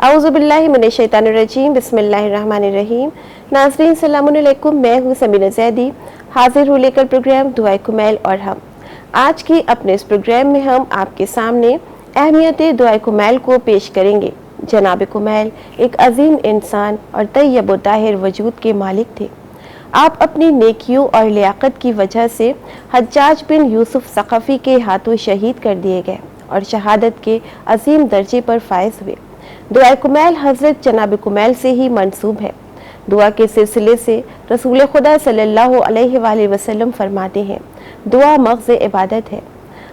औज़ुबिल्लाहि मिनश्शैतानिर्रजीम बिस्मिल्लाहिर्रहमानिर्रहीम। नाज़रीन सलाम अलैकुम, मैं हूँ समीना ज़ैदी, हाजिर हूँ लेकर प्रोग्राम दुआए कुमैल और हम। आज की अपने इस प्रोग्राम में हम आपके सामने अहमियत दुआए कुमैल को पेश करेंगे। जनाब कुमैल एक अजीम इंसान और तैयब व ताहिर वजूद के मालिक थे। आप अपनी नेकियों और लियाकत की वजह से हज्जाज बिन यूसुफ सक़फ़ी के हाथों शहीद कर दिए गए और शहादत के अजीम दर्जे पर फायज हुए। दुआ कुमैल हज़रत जनाब कुमैल से ही मंसूब है। दुआ के सिलसिले से रसूल खुदा सल्लल्लाहु अलैहि वसल्लम फरमाते हैं, दुआ मग़ज़ इबादत है।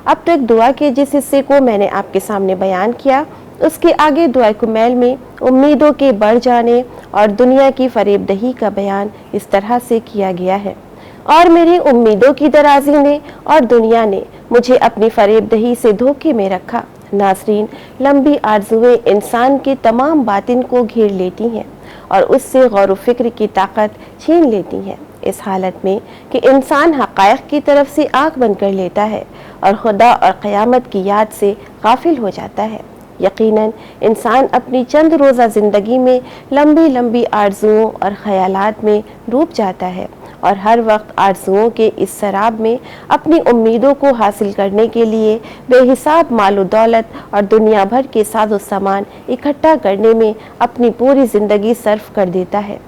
अब तक दुआ के जिस हिस्से को मैंने आपके सामने बयान किया, उसके आगे दुआ कुमैल में उम्मीदों के बढ़ जाने और दुनिया की फरेबदही का बयान इस तरह से किया गया है। और मेरी उम्मीदों की दराजी ने और दुनिया ने मुझे अपनी फरेबदही से धोखे में रखा। नाज़रीन, लंबी आरज़ुएं इंसान के तमाम बातिन को घेर लेती हैं और उससे गौर व फिक्र की ताकत छीन लेती हैं। इस हालत में कि इंसान हक़ाइक़ की तरफ से आँख बंद कर लेता है और खुदा और क़यामत की याद से गाफिल हो जाता है। यकीनन इंसान अपनी चंद रोज़ा ज़िंदगी में लंबी लंबी आरज़ुओं और ख़यालात में डूब जाता है और हर वक्त आरज़ुओं के इस शराब में अपनी उम्मीदों को हासिल करने के लिए बेहिसाब माल दौलत और दुनिया भर के साजो सामान इकट्ठा करने में अपनी पूरी ज़िंदगी सर्फ कर देता है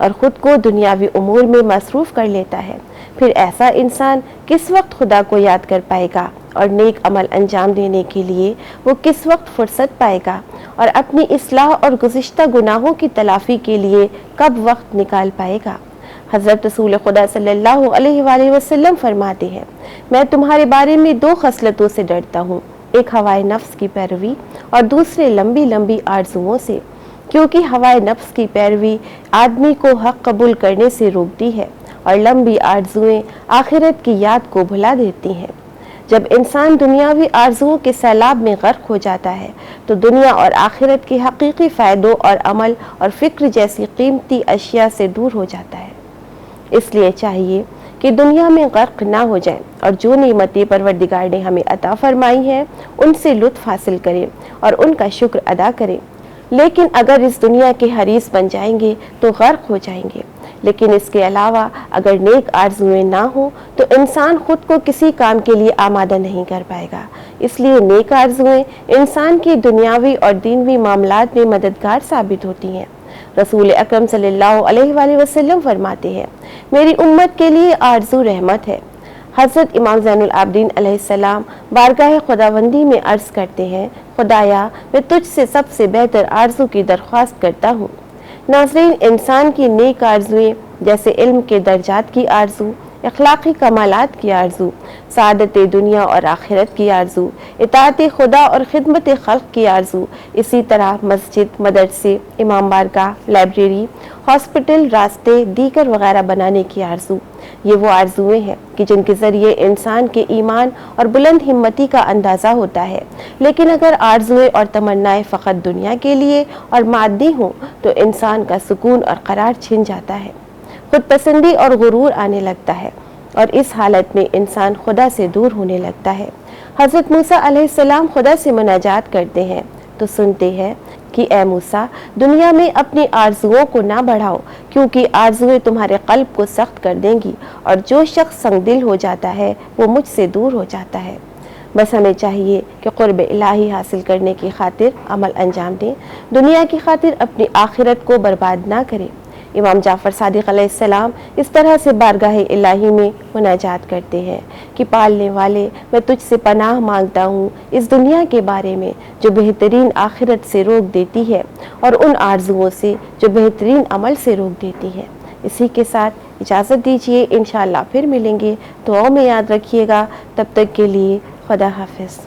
और ख़ुद को दुनियावी उमूर में मसरूफ़ कर लेता है। फिर ऐसा इंसान किस वक्त खुदा को याद कर पाएगा और नेक अमल अंजाम देने के लिए वो किस वक्त फुर्सत पाएगा और अपनी इस्लाह और गुज़िश्ता गुनाहों की तलाफ़ी के लिए कब वक्त निकाल पाएगा। हज़रत रसूल खुदा सल्लल्लाहु अलैहि वसल्लम फरमाते हैं, मैं तुम्हारे बारे में दो खसलतों से डरता हूँ, एक हवाए नफ्स की पैरवी और दूसरे लंबी लंबी आरज़ुओं से, क्योंकि हवाए नफ्स की पैरवी आदमी को हक़ कबूल करने से रोकती है और लंबी आरज़ुएं आखिरत की याद को भुला देती हैं। जब इंसान दुनियावी आरज़ुओं के सैलाब में गर्क हो जाता है तो दुनिया और आखिरत के हकीकी फ़ायदों और अमल और फ़िक्र जैसी कीमती अशिया से दूर हो जाता है। इसलिए चाहिए कि दुनिया में गर्क ना हो जाए और जो नेमतें परवरदिगार ने हमें अता फरमाई हैं उनसे लुत्फ़ हासिल करें और उनका शुक्र अदा करें। लेकिन अगर इस दुनिया के हरीस बन जाएंगे तो गर्क हो जाएंगे। लेकिन इसके अलावा अगर नेक आरज़ुएं ना हो तो इंसान खुद को किसी काम के लिए आमादा नहीं कर पाएगा। इसलिए नेक आरज़ुएं इंसान की दुनियावी और दीनवी मामलात में मददगार साबित होती हैं। रसूल अकरम सल्लल्लाहु अलैहि वसल्लम फरमाते हैं, मेरी उम्मत के लिए आरज़ू रहमत है। हज़रत इमाम ज़ैनुल आबिदीन अलैहिस्सलाम बारगाह खुदावंदी में अर्ज़ करते हैं, खुदाया मैं तुझसे सबसे बेहतर आरज़ू की दरख्वास्त करता हूँ। नाज़रीन, इंसान की नेक आरज़ुएं जैसे इल्म के दर्जात की आरज़ू, अखलाक़ी कमालात की आरज़ू, सादत दुनिया और आखिरत की आरज़ू, इताअत खुदा और खिदमत खल्क़ की आरज़ू, इसी तरह मस्जिद, मदरसे, इमाम बारगाह, लाइब्रेरी, हॉस्पिटल, रास्ते, दीगर वगैरह बनाने की आरज़ू, ये वो आरज़ुएं हैं कि जिनके ज़रिए इंसान के ईमान और बुलंद हिम्मती का अंदाज़ा होता है। लेकिन अगर आरज़ुएं और तमन्नाएं फ़कत दुनिया के लिए और मादी हों तो इंसान का सुकून और करार छिन जाता है, खुद पसंदी और गुरूर आने लगता है और इस हालत में इंसान खुदा से दूर होने लगता है। हज़रत मूसा अलैहिस्सलाम खुदा से मुनाजात करते हैं तो सुनते हैं कि ए मूसा, दुनिया में अपनी आरज़ुओं को ना बढ़ाओ, क्योंकि आरज़ुएं तुम्हारे क़ल्ब को सख्त कर देंगी और जो शख्स संगदिल हो जाता है वो मुझसे दूर हो जाता है। बस हमें चाहिए कि क़ुर्ब इलाही हासिल करने की खातिर अमल अंजाम दें, दुनिया की खातिर अपनी आखिरत को बर्बाद ना करें। इमाम जाफ़र सादिक़ अलैहिस्सलाम इस तरह से बारगाह इलाही में मुनाजात करते हैं कि पालने वाले, मैं तुझसे पनाह मांगता हूँ इस दुनिया के बारे में जो बेहतरीन आखिरत से रोक देती है और उन आरज़ुओं से जो बेहतरीन अमल से रोक देती है। इसी के साथ इजाज़त दीजिए, इंशाअल्लाह फिर मिलेंगे। दुआओं में याद रखिएगा। तब तक के लिए खुदा हाफ़िज़।